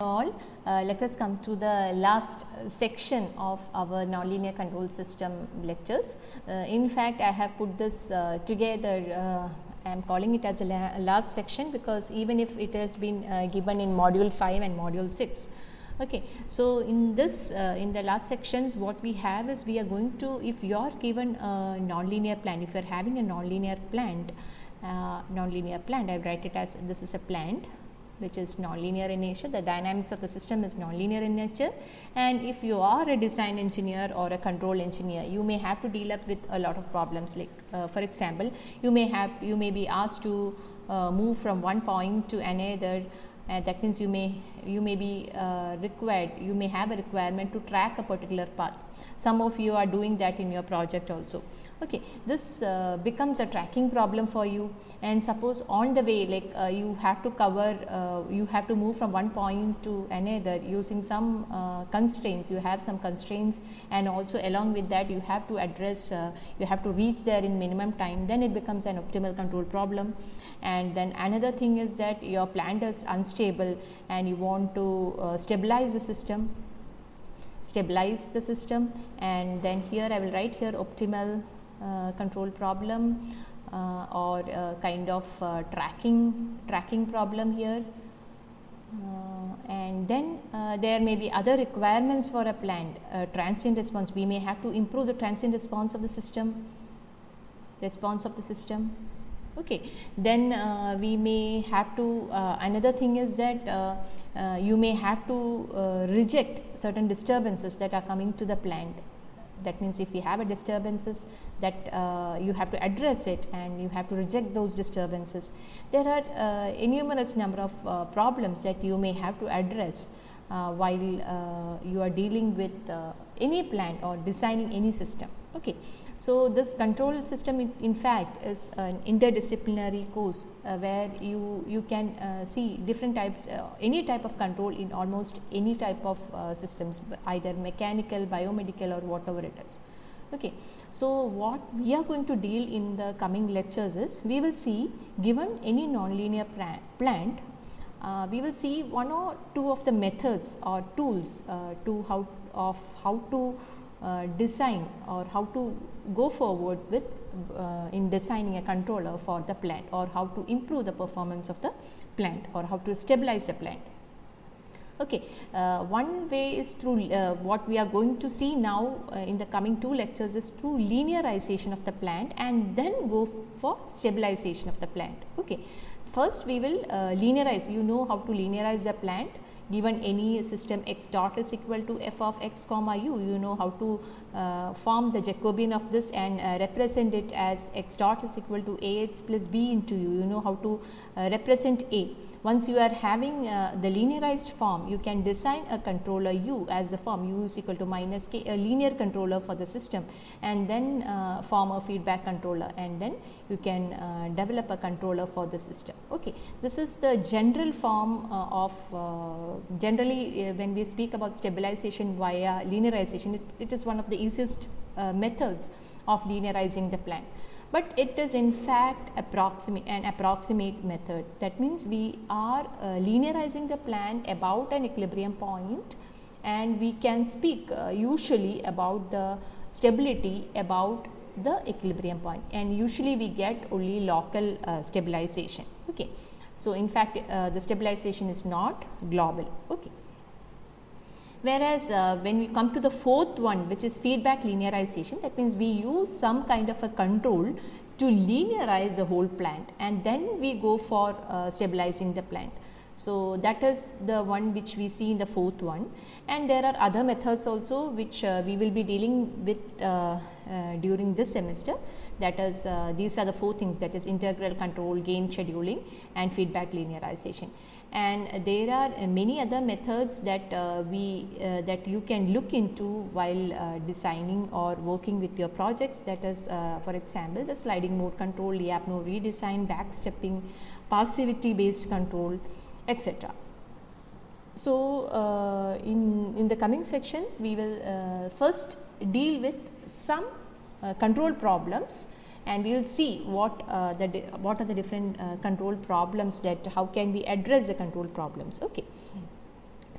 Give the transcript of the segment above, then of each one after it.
All, let us come to the last section of our nonlinear control system lectures. In fact, I have put this together. I am calling it as a last section because even if it has been given in module 5 and module 6. Okay. So, in this in the last sections what we have is we are going to, if you are given a nonlinear plan, if you are having a nonlinear plant, I will write it as this is a plant which is nonlinear in nature. The dynamics of the system is nonlinear in nature, and if you are a design engineer or a control engineer, you may have to deal up with a lot of problems. Like for example, you may be asked to move from one point to another. That means you may be required, you may have a requirement to track a particular path. Some of you are doing that in your project also. Okay, this becomes a tracking problem for you, and suppose on the way, like you have to cover, you have to move from one point to another using some constraints. You have some constraints, and also along with that you have to address, you have to reach there in minimum time. Then it becomes an optimal control problem. And then another thing is that your plant is unstable and you want to stabilize the system, and then here I will write here optimal control problem or kind of tracking problem here, and then there may be other requirements for a plant. Transient response, we may have to improve the transient response of the system. Okay, then we may have to, another thing is that you may have to reject certain disturbances that are coming to the plant. That means if we have a disturbances that you have to address it and you have to reject those disturbances. There are innumerous number of problems that you may have to address while you are dealing with any plant or designing any system. Okay. So, this control system in fact is an interdisciplinary course where you can see different types, any type of control in almost any type of systems, either mechanical, biomedical or whatever it is. Okay. So, what we are going to deal in the coming lectures is, we will see, given any nonlinear plant, we will see one or two of the methods or tools to how to design or how to go forward with in designing a controller for the plant, or how to improve the performance of the plant, or how to stabilize the plant. Okay, one way is through what we are going to see now in the coming two lectures is through linearization of the plant, and then go for stabilization of the plant. Okay, first we will linearize. You know how to linearize the plant. Given any system x dot is equal to f of x comma u, you know how to form the Jacobian of this and represent it as x dot is equal to ax plus b into u. You know how to represent a. Once you are having the linearized form, you can design a controller u as the form u is equal to minus k, a linear controller for the system, and then form a feedback controller, and then you can develop a controller for the system. Okay, this is the general form of generally when we speak about stabilization via linearization, it is one of the easiest methods of linearizing the plant. But it is in fact an approximate method. That means we are linearizing the plant about an equilibrium point, and we can speak usually about the stability about the equilibrium point, and usually we get only local stabilization. Okay. So, in fact the stabilization is not global. Okay. Whereas when we come to the fourth one, which is feedback linearization, that means we use some kind of a control to linearize the whole plant, and then we go for stabilizing the plant. So, that is the one which we see in the fourth one, and there are other methods also which we will be dealing with during this semester. That is these are the four things, that is integral control, gain scheduling and feedback linearization. And there are many other methods that that you can look into while designing or working with your projects. That is for example, the sliding mode control, Lyapunov redesign, backstepping, passivity based control, etc. So, in the coming sections we will first deal with some control problems, and we will see what are the different control problems, that how can we address the control problems. Okay.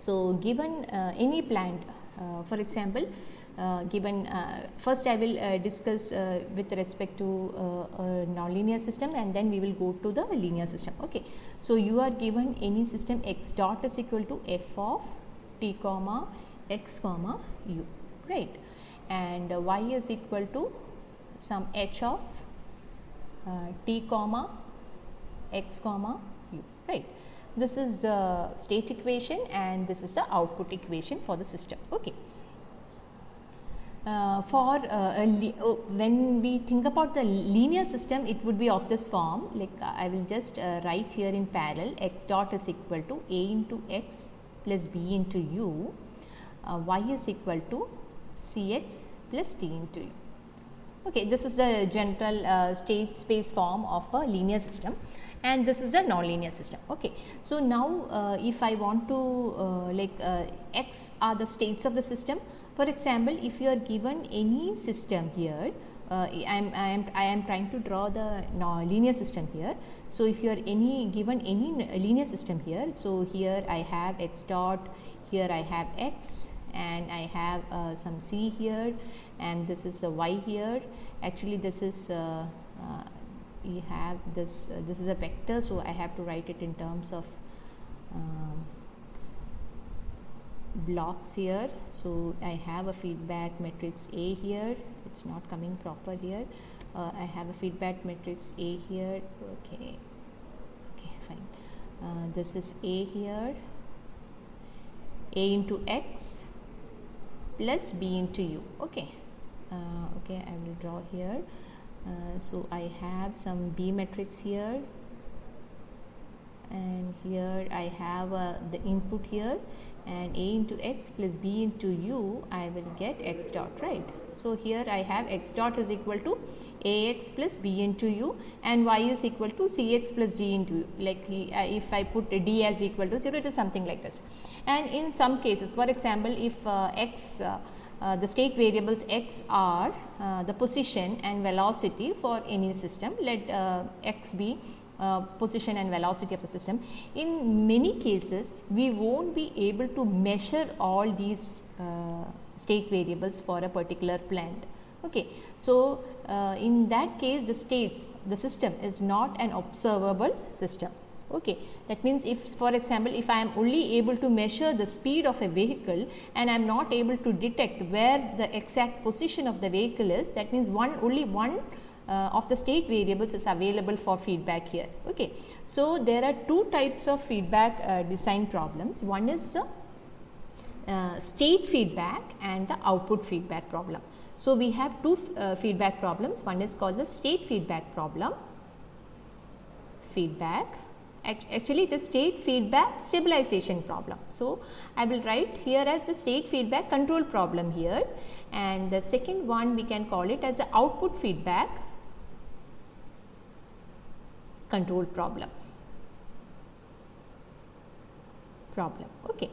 So given any plant, for example, given first I will discuss with respect to a nonlinear system, and then we will go to the linear system. Okay, so you are given any system x dot is equal to f of t comma x comma u, right, and y is equal to some h of t comma x comma u, right. This is the state equation and this is the output equation for the system. Okay. When we think about the linear system, it would be of this form, like I will just write here in parallel, x dot is equal to a into x plus b into u, y is equal to cx plus t into u. Okay, this is the general state space form of a linear system, and this is the nonlinear system. Okay, so now if I want to x are the states of the system. For example, if you are given any system here, I am trying to draw the linear system here. So if you are given any linear system here, so here I have x dot, here I have x, and I have some c here, and this is a y here. Actually, this is we have this is a vector, so I have to write it in terms of blocks here. So I have a feedback matrix A here, it's not coming proper here. I have a feedback matrix A here. Okay, fine. This is A here, A into x plus b into u. Okay, okay, I will draw here. So I have some B matrix here, and here I have the input here, and a into x plus b into u, I will get x dot, right. So here I have x dot is equal to ax plus b into u, and y is equal to cx plus d into u. Like if I put d as equal to 0, it is something like this. And in some cases, for example, if x the state variables x are the position and velocity for any system, let x be position and velocity of the system. In many cases, we won't be able to measure all these state variables for a particular plant. Okay, so in that case, the system is not an observable system. Okay, that means if, for example, if I am only able to measure the speed of a vehicle and I am not able to detect where the exact position of the vehicle is, that means only one of the state variables is available for feedback here. Okay, so there are two types of feedback design problems. One is the state feedback and the output feedback problem. So we have two feedback problems. One is called the state feedback problem. Actually, it is state feedback stabilization problem. So I will write here as the state feedback control problem here, and the second one we can call it as the output feedback control problem. Okay,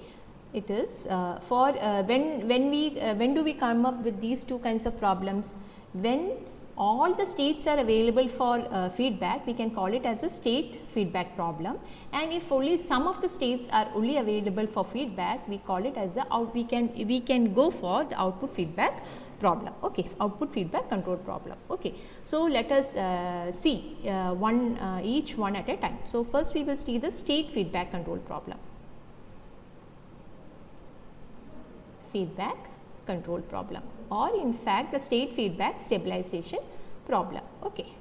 it is for when do we come up with these two kinds of problems? When all the states are available for feedback, we can call it as a state feedback problem, and if only some of the states are only available for feedback, we call it as the we can go for the output feedback problem. Okay, output feedback control problem. Okay, so let us see each one at a time. So first we will see the state feedback control problem. Feedback control problem, or in fact the state feedback stabilization problem. Okay,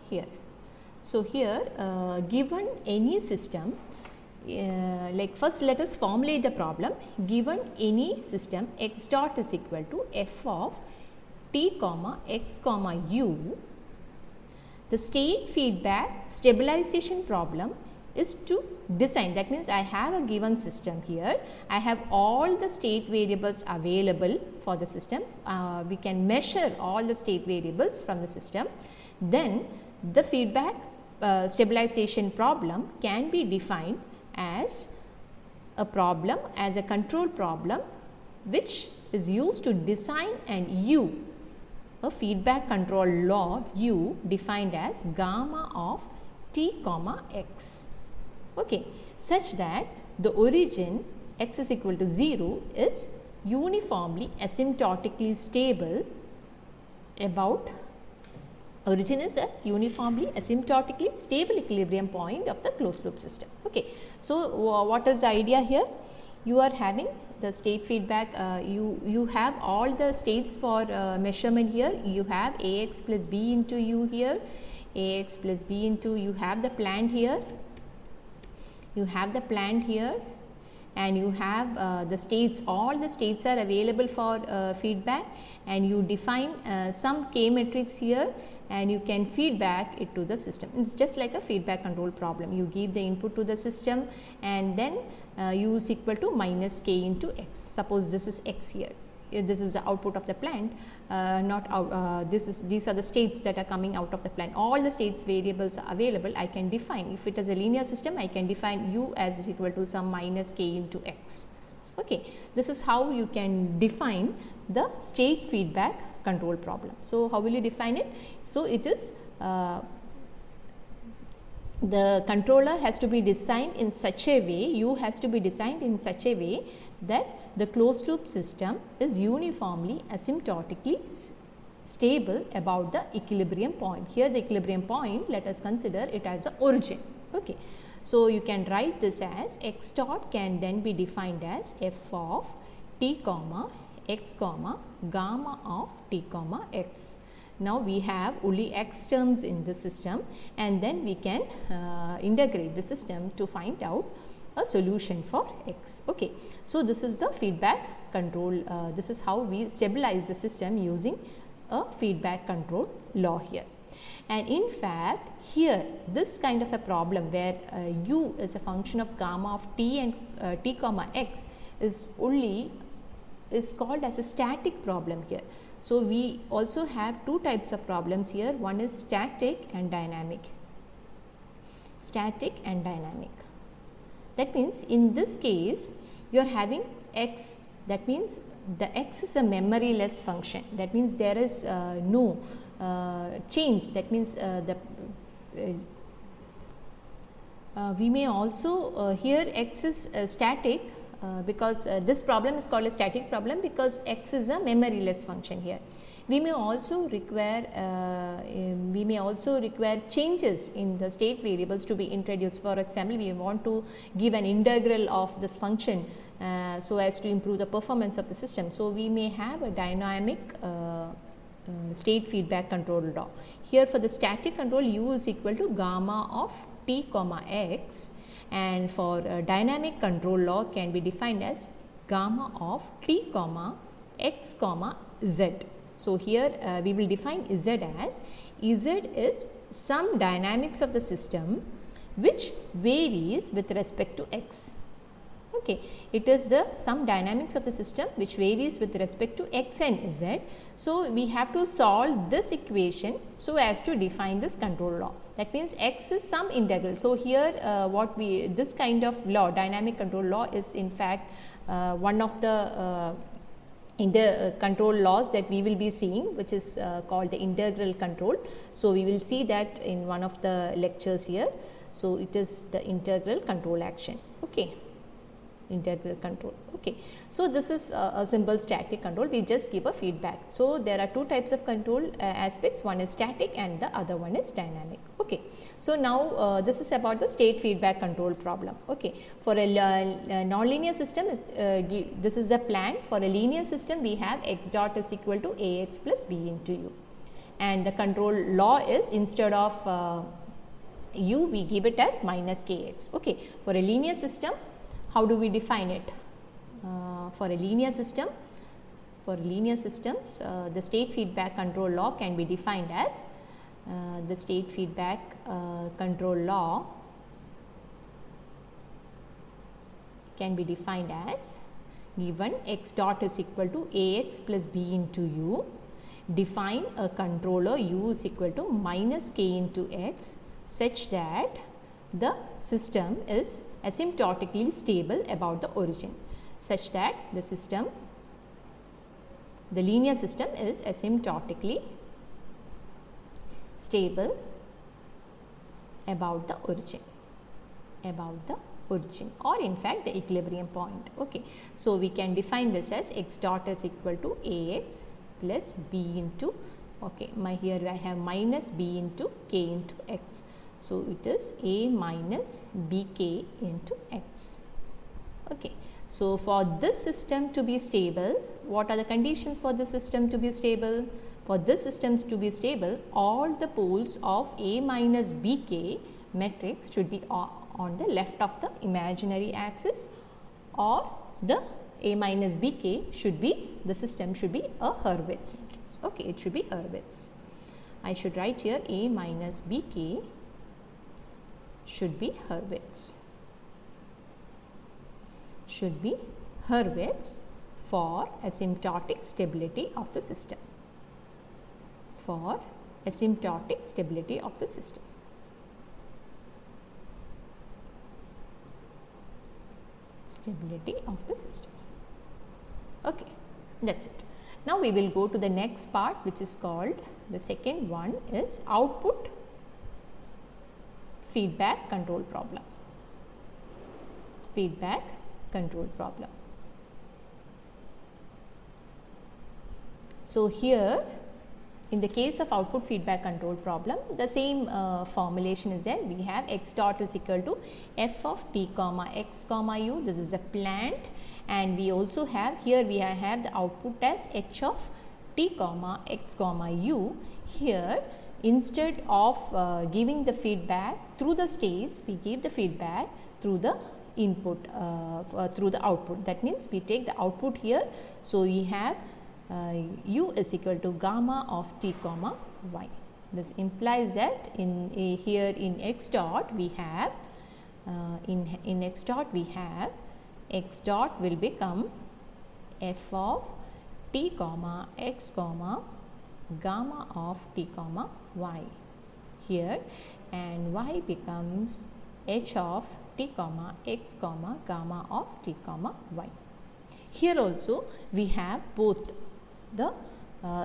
here. So here given any system, like first let us formulate the problem. Given any system x dot is equal to f of t comma x comma u, the state feedback stabilization problem is to design. That means I have a given system here, I have all the state variables available for the system, we can measure all the state variables from the system. Then the feedback stabilization problem can be defined as a problem, as a control problem, which is used to design an u, a feedback control law u defined as gamma of t comma x. Okay, such that the origin x is equal to 0 is uniformly asymptotically stable about, origin is a uniformly asymptotically stable equilibrium point of the closed loop system. Okay. So, what is the idea here? You are having the state feedback, you have all the states for measurement here. You have Ax plus b into u here, Ax plus b into, you have the plant here, you have the plant here, and you have the states, all the states are available for feedback, and you define some k matrix here, and you can feedback it to the system. It's just like a feedback control problem. You give the input to the system, and then u is equal to minus k into x. Suppose this is x here. This is the output of the plant, not out, these are the states that are coming out of the plant. All the states variables are available. I can define, if it is a linear system, I can define u as is equal to some minus k into x. Okay. This is how you can define the state feedback control problem. So, how will you define it? So, it is the controller has to be designed in such a way, u has to be designed in such a way that the closed loop system is uniformly asymptotically stable about the equilibrium point. Here the equilibrium point, let us consider it as the origin. Okay. So, you can write this as x dot can then be defined as f of t comma x comma gamma of t comma x. Now, we have only x terms in the system, and then we can integrate the system to find out a solution for x. Okay. So, this is the feedback control, this is how we stabilize the system using a feedback control law here. And in fact, here this kind of a problem where u is a function of gamma of t and t comma x is called as a static problem here. So, we also have two types of problems here. One is static and dynamic. Static and dynamic. That means, in this case, you are having x, that means the x is a memoryless function. That means there is no change. That means we may also here x is static. Because this problem is called a static problem because x is a memoryless function here. We may also require changes in the state variables to be introduced. For example, we want to give an integral of this function so as to improve the performance of the system. So, we may have a dynamic state feedback control law. Here for the static control, u is equal to gamma of t comma x. And for dynamic control law can be defined as gamma of t comma x comma z. So, here we will define z as z is some dynamics of the system which varies with respect to x. Okay. It is the some dynamics of the system which varies with respect to x and z. So, we have to solve this equation so as to define this control law. That means x is some integral. So, here this kind of law, dynamic control law, is in fact one of the control laws that we will be seeing, which is called the integral control. So, we will see that in one of the lectures here. So, it is the integral control action. Okay. Integral control. Okay. So, this is a simple static control, we just give a feedback. So, there are two types of control aspects, one is static and the other one is dynamic. Okay. So, now this is about the state feedback control problem. Okay. For a nonlinear system, this is the plan. For a linear system, we have x dot is equal to Ax plus b into u, and the control law is instead of u, we give it as minus kx. Okay. For a linear system, how do we define it? For a linear system, for linear systems, the state feedback control law can be defined as the state feedback control law can be defined as given x dot is equal to Ax plus b into u, define a controller u is equal to minus k into x such that the system is asymptotically stable about the origin, such that the system, the linear system is asymptotically stable about the origin, origin, or in fact the equilibrium point. Okay. So, we can define this as x dot is equal to ax plus b into, okay, here I have minus b into k into x. So, it is a minus bk into x. Okay. So, for this system to be stable, what are the conditions for the system to be stable? For this system to be stable, all the poles of a minus bk matrix should be on the left of the imaginary axis, or the a minus bk should be, the system should be a Hurwitz matrix. Okay, it should be Hurwitz. I should write here a minus bk should be Hurwitz. Should be Hurwitz for asymptotic stability of the system. For asymptotic stability of the system. Stability of the system. Okay, that's it. Now we will go to the next part, which is called, the second one is output feedback control problem. Feedback control problem. So, here in the case of output feedback control problem, the same formulation is there. We have x dot is equal to f of t comma x comma u. This is a plant, and we also have here we have the output as h of t comma x comma u. Here, instead of giving the feedback through the states, we give the feedback through the input, through the output. That means we take the output here. So, we have u is equal to gamma of t comma y. This implies that here in x dot we have in x dot we have x dot will become f of t comma x comma gamma of t comma y here, and y becomes h of t comma x comma gamma of t comma y. Here also we have both the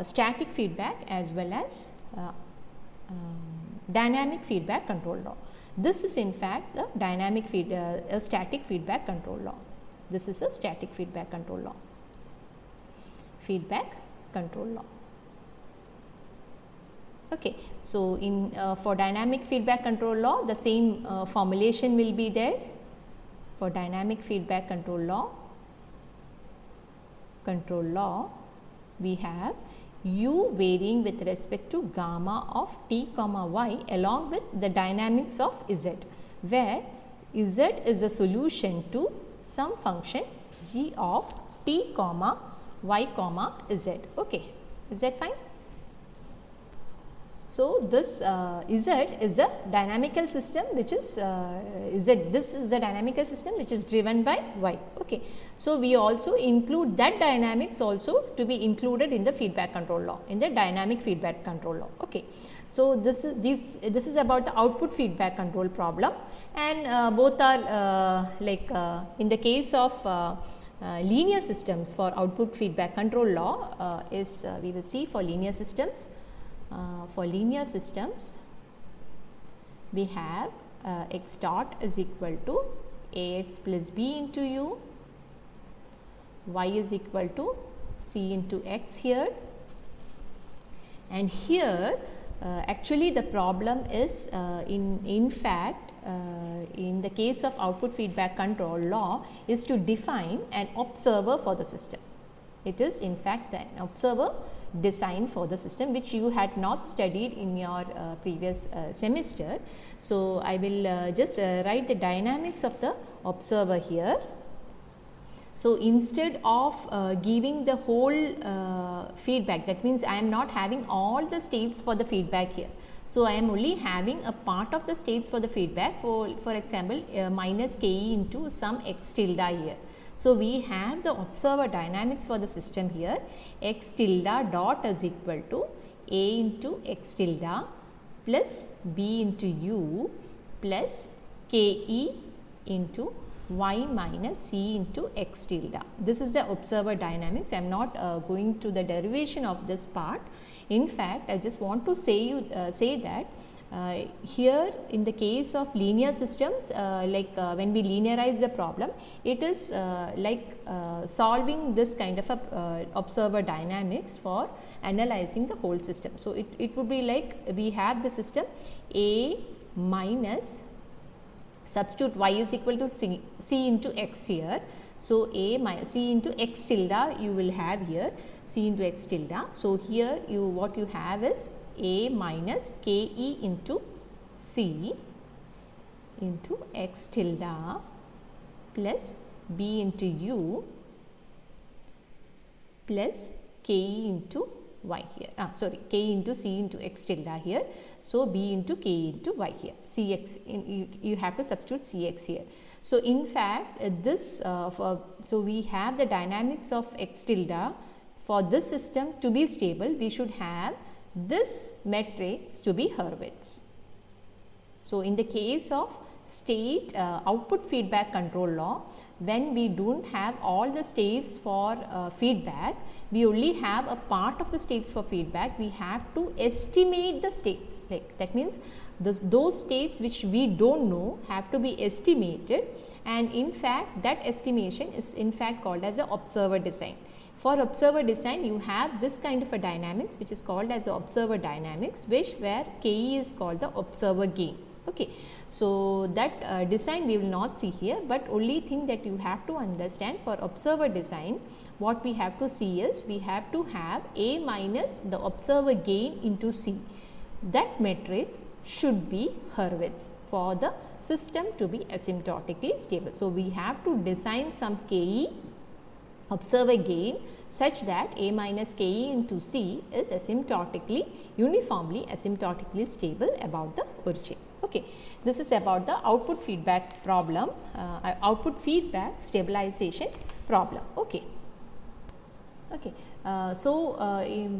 static feedback as well as dynamic feedback control law. This is in fact the static feedback control law. This is a static feedback control law. Feedback control law. Okay. So, in for dynamic feedback control law, the same formulation will be there. For dynamic feedback control law, we have u varying with respect to gamma of t comma y along with the dynamics of z, where z is a solution to some function g of t comma y comma z. Okay, is that fine? So, this z is a dynamical system which is this is the dynamical system which is driven by y. Okay. So, we also include that dynamics also to be included in the feedback control law, in the dynamic feedback control law. Okay. So, this is about the output feedback control problem, and both are in the case of linear systems for output feedback control law we will see for linear systems. For linear systems, we have x dot is equal to ax plus b into u, y is equal to c into x here, and here actually the problem is in fact in the case of output feedback control law is to define an observer for the system. It is in fact an observer design for the system which you had not studied in your previous semester. So, I will just write the dynamics of the observer here. So, instead of giving the whole feedback, that means I am not having all the states for the feedback here. So, I am only having a part of the states for the feedback, for example minus ke into some x tilde here. So, we have the observer dynamics for the system here, x tilde dot is equal to a into x tilde plus b into u plus ke into y minus c into x tilde. This is the observer dynamics. I am not going to the derivation of this part. In fact, I just want to say that Here in the case of linear systems, when we linearize the problem, it is solving this kind of a observer dynamics for analyzing the whole system. So, it would be like we have the system A minus, substitute y is equal to c into x here. So, A minus c into x tilde you will have here, c into x tilde. So, here what you have is A minus k e into c into x tilde plus b into u plus k e into y here. K into c into x tilde here. So, b into k into y here. Cx, you have to substitute cx here. So, in fact, so we have the dynamics of x tilde. For this system to be stable, we should have this matrix to be Hurwitz. So, in the case of state output feedback control law, when we do not have all the states for feedback, we only have a part of the states for feedback. We have to estimate the states, that means those states which we do not know have to be estimated, and in fact that estimation is in fact called as a observer design. For observer design, you have this kind of a dynamics which is called as a observer dynamics, where Ke is called the observer gain. Okay. So, that design we will not see here, but only thing that you have to understand for observer design, what we have to see is we have to have A minus the observer gain into C. That matrix should be Hurwitz for the system to be asymptotically stable. So, we have to design some Ke observer gain such that A minus Ke into C is uniformly asymptotically stable about the origin. Okay. This is about the output feedback problem, output feedback stabilization problem. Okay. Okay.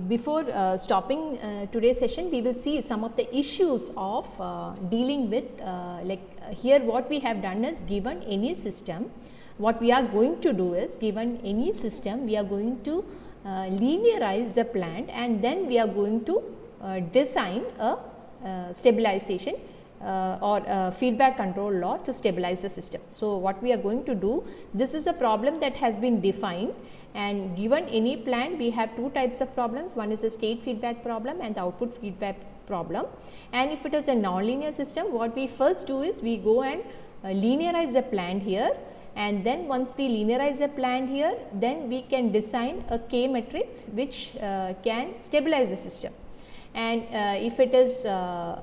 Before stopping today's session, we will see some of the issues of dealing with here what we have done is given any system. What we are going to do is, given any system, we are going to linearize the plant, and then we are going to design a stabilization or feedback control law to stabilize the system. So, what we are going to do, this is a problem that has been defined, and given any plant we have two types of problems. One is a state feedback problem and the output feedback problem. And if it is a nonlinear system, what we first do is we go and linearize the plant here, and then once we linearize the plant here, then we can design a K matrix which can stabilize the system. And if it is a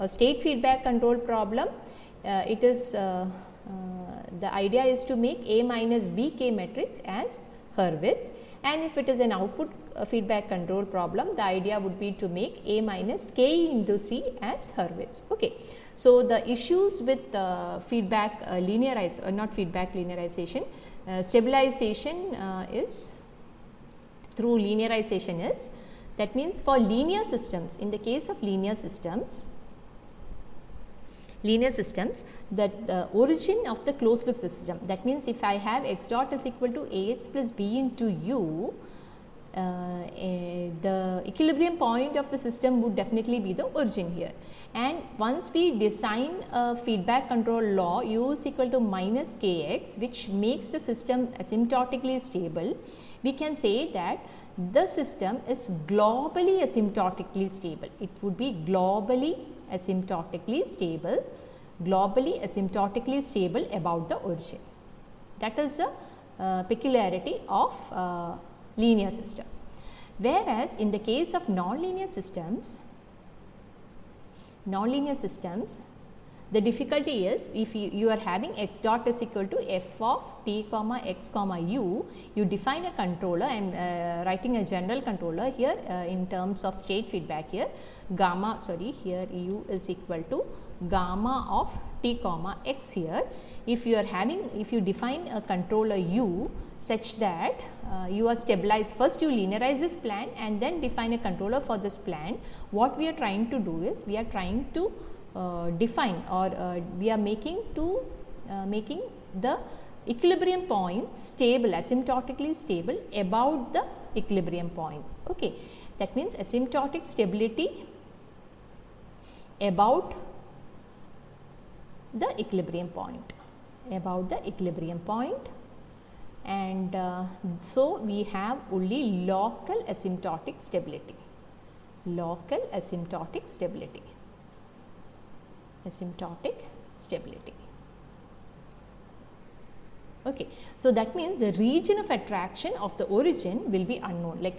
state feedback control problem, it is the idea is to make A minus B K matrix as Hurwitz, and if it is an output feedback control problem, the idea would be to make A minus K into C as Hurwitz. Okay. So, the issues with feedback linearization, stabilization is through linearization is, that means for linear systems, in the case of linear systems, that the origin of the closed loop system, that means if I have x dot is equal to Ax plus B into U, the equilibrium point of the system would definitely be the origin here. And once we design a feedback control law U is equal to minus Kx, which makes the system asymptotically stable, we can say that the system is globally asymptotically stable. It would be globally asymptotically stable about the origin. That is the peculiarity of linear system. Whereas in the case of nonlinear systems, the difficulty is if you are having x dot is equal to f of t comma x comma u, you define a controller. I am writing a general controller here in terms of state feedback here, here u is equal to gamma of t comma x here. If you define a controller u such that you are stabilized, first you linearize this plan and then define a controller for this plan. What we are trying to do is we are trying to define or we are making the equilibrium point stable, asymptotically stable about the equilibrium point. Okay. That means asymptotic stability about the equilibrium point, and so we have only local asymptotic stability, Okay. So, that means the region of attraction of the origin will be unknown, like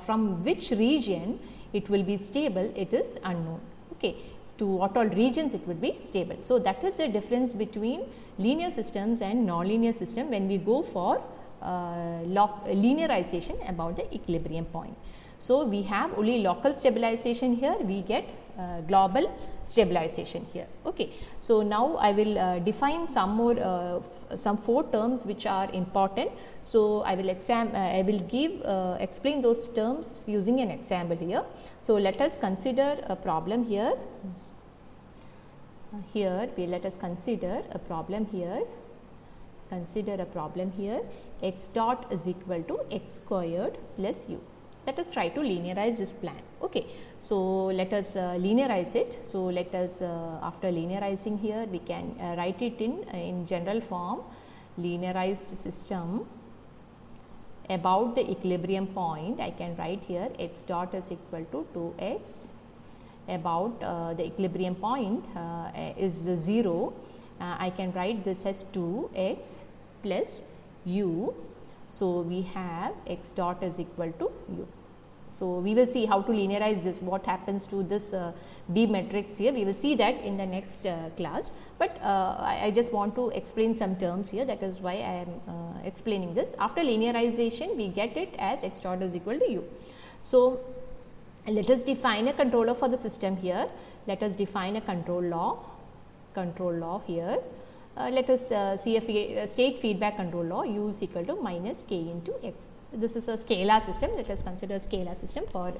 from which region it will be stable, it is unknown. Okay. To what all regions it would be stable. So, that is the difference between linear systems and nonlinear system when we go for linearization about the equilibrium point. So, we have only local stabilization here, we get global stabilization here. Okay. So, now I will define some more some 4 terms which are important. So, I will explain those terms using an example here. So, let us consider a problem here. Let us consider a problem here. X dot is equal to x squared plus u. Let us try to linearize this plan. Okay. So, let us linearize it. So, let us after linearizing here, we can write it in general form. Linearized system about the equilibrium point, I can write here x dot is equal to 2x about the equilibrium point is 0. I can write this as 2x plus u. So, we have x dot is equal to u. So, we will see how to linearize this, what happens to this B matrix here, we will see that in the next class, but I just want to explain some terms here, that is why I am explaining this. After linearization, we get it as x dot is equal to u. So, let us define a controller for the system here. Let us define a control law here. Let us see a state feedback control law, u is equal to minus k into x. This is a scalar system. Let us consider a scalar system for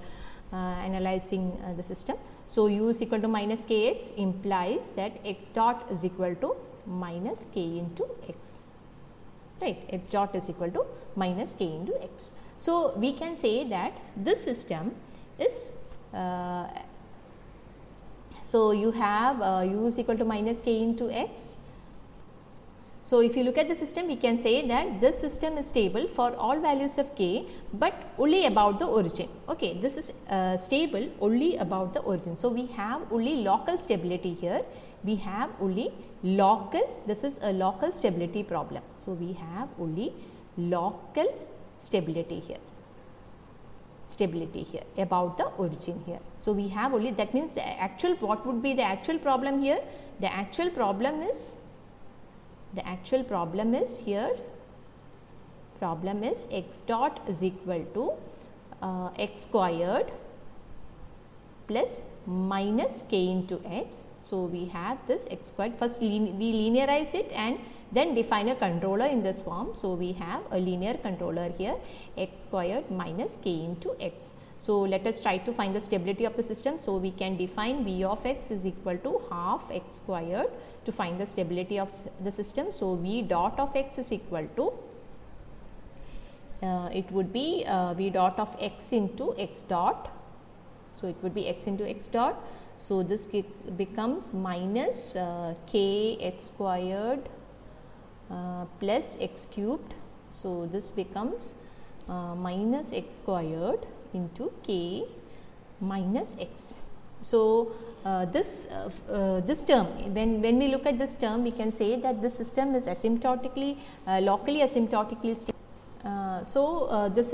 analyzing the system. So, u is equal to minus kx implies that x dot is equal to minus k into x, right. X dot is equal to minus k into x. So, we can say that this system is so you have u is equal to minus k into x. So, if you look at the system, we can say that this system is stable for all values of k, but only about the origin. Okay, this is stable only about the origin. So, we have only local stability here. We have only local, this is a local stability problem. So, we have only local stability here about the origin here. So, we have only, that means the actual, what would be the actual problem here? The actual problem is here, problem is x dot is equal to x squared plus minus k into x. So, we have this x squared, first we linearize it and then define a controller in this form. So, we have a linear controller here, x squared minus k into x. So, let us try to find the stability of the system. So, we can define v of x is equal to half x squared to find the stability of the system. So, v dot of x is equal to it would be v dot of x into x dot. So, it would be x into x dot. So, this becomes minus k x squared plus x cubed. So, this becomes minus x squared into k minus x. So, this term, when we look at this term, we can say that this system is asymptotically locally asymptotically stable. This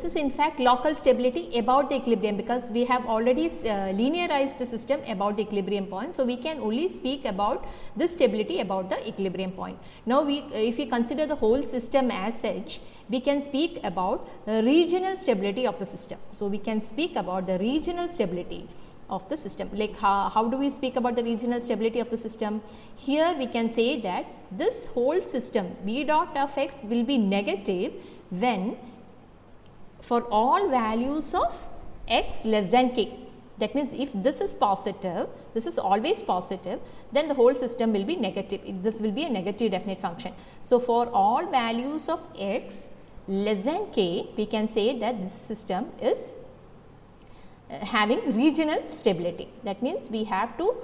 is in fact local stability about the equilibrium, because we have already linearized the system about the equilibrium point. So, we can only speak about this stability about the equilibrium point. Now, if we consider the whole system as such, we can speak about the regional stability of the system. So, we can speak about the regional stability of the system. Like how do we speak about the regional stability of the system? Here we can say that this whole system v dot of x will be negative when for all values of x less than k. That means, if this is positive, this is always positive, then the whole system will be negative. This will be a negative definite function. So, for all values of x less than k, we can say that this system is having regional stability. That means we have to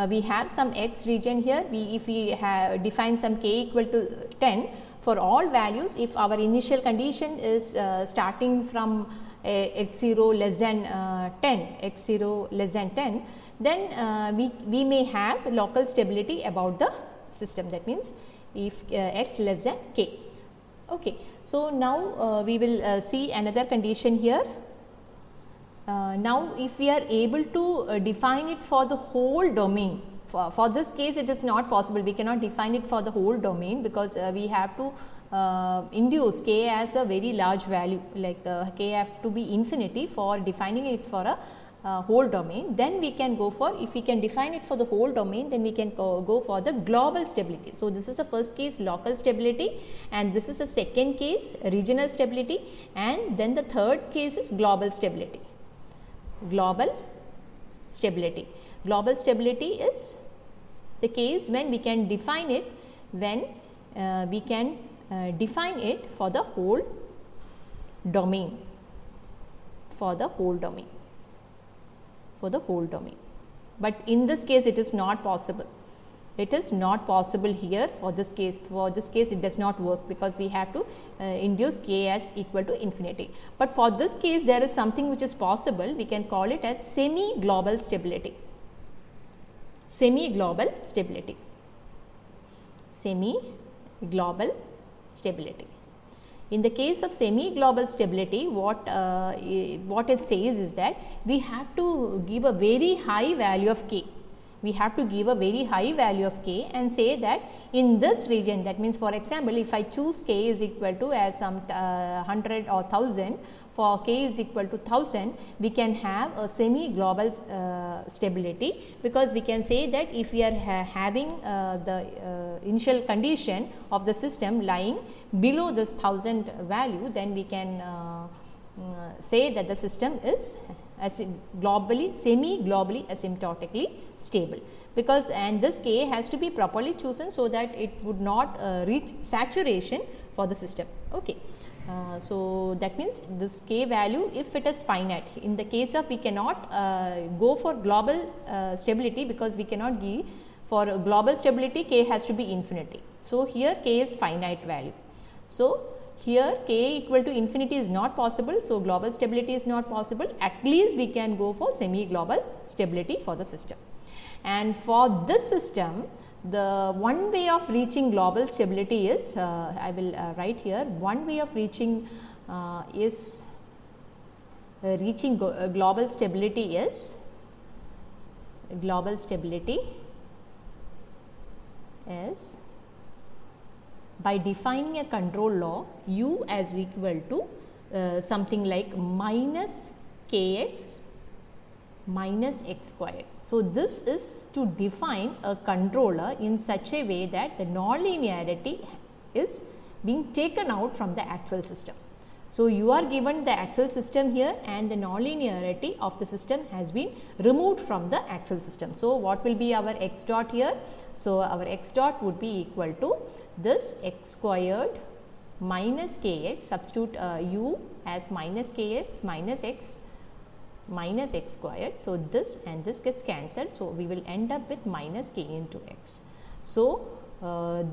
we have some x region here. If we have define some k equal to 10 for all values, if our initial condition is starting from x0 less than 10, x0 less than 10, then we may have local stability about the system. That means if x less than k. Okay. So, now we will see another condition here. Now, if we are able to define it for the whole domain, for this case it is not possible, we cannot define it for the whole domain, because we have to induce k as a very large value, like k have to be infinity for defining it for a whole domain. Then we can go for, if we can define it for the whole domain, then we can go for the global stability. So, this is the first case, local stability, and this is the second case, regional stability, and then the third case is global stability. Global stability. Global stability is the case when we can define it, when we can define it for the whole domain, for the whole domain, for the whole domain. But in this case it is not possible. It is not possible here for this case. For this case it does not work, because we have to induce k as equal to infinity. But for this case there is something which is possible. We can call it as semi-global stability. Semi-global stability. Semi-global stability. In the case of semi-global stability, what it says is that we have to give a very high value of k. We have to give a very high value of k and say that in this region, that means for example, if I choose k is equal to as some 100 or 1000, for k is equal to 1000, we can have a semi-global stability, because we can say that if we are having the initial condition of the system lying below this 1000 value, then we can say that the system is globally, semi-globally asymptotically stable, because and this k has to be properly chosen so that it would not reach saturation for the system. Okay. So, that means this k value, if it is finite, in the case of we cannot go for global stability, because we cannot give for global stability k has to be infinity. So, here k is finite value. So, here k equal to infinity is not possible. So, global stability is not possible. At least we can go for semi-global stability for the system. And for this system, the one way of reaching global stability is, I will write here, one way of reaching is global stability is by defining a control law u as equal to something like minus kx minus x squared. So, this is to define a controller in such a way that the nonlinearity is being taken out from the actual system. So, you are given the actual system here and the nonlinearity of the system has been removed from the actual system. So, what will be our x dot here? So, our x dot would be equal to this x squared minus kx, substitute u as minus kx minus x squared. So, this and this gets cancelled. So, we will end up with minus k into x. So,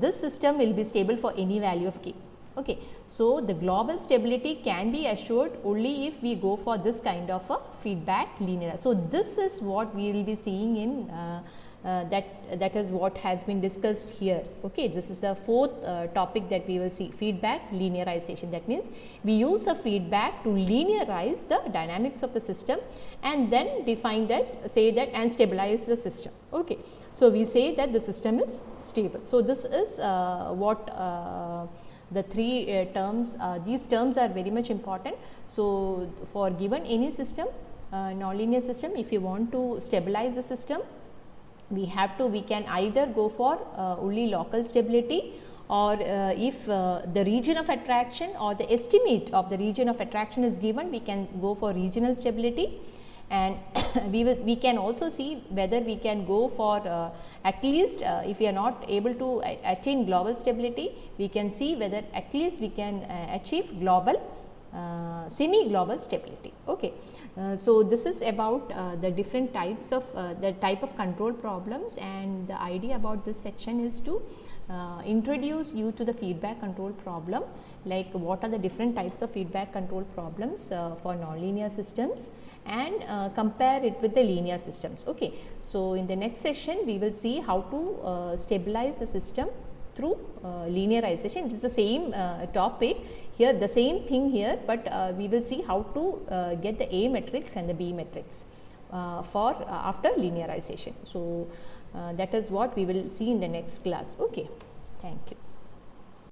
this system will be stable for any value of k. Okay. So, the global stability can be assured only if we go for this kind of a feedback linear. So, this is what we will be seeing in that is what has been discussed here. Okay. This is the fourth topic that we will see, feedback linearization. That means we use a feedback to linearize the dynamics of the system and then define that, say that and stabilize the system. Okay. So, we say that the system is stable. So, this is what the three terms, these terms are very much important. So, for given any system, nonlinear system, if you want to stabilize the system, we can either go for only local stability, or if the region of attraction or the estimate of the region of attraction is given, we can go for regional stability. And we can also see whether we can go for at least if we are not able to attain global stability, we can see whether at least we can achieve global semi global stability. Okay. So this is about the different types of the type of control problems, and the idea about this section is to introduce you to the feedback control problem, like what are the different types of feedback control problems for nonlinear systems, and compare it with the linear systems. Okay. So in the next session we will see how to stabilize a system through linearization. It is the same topic here, the same thing here, but we will see how to get the A matrix and the B matrix for after linearization. So that is what we will see in the next class. Okay, thank you.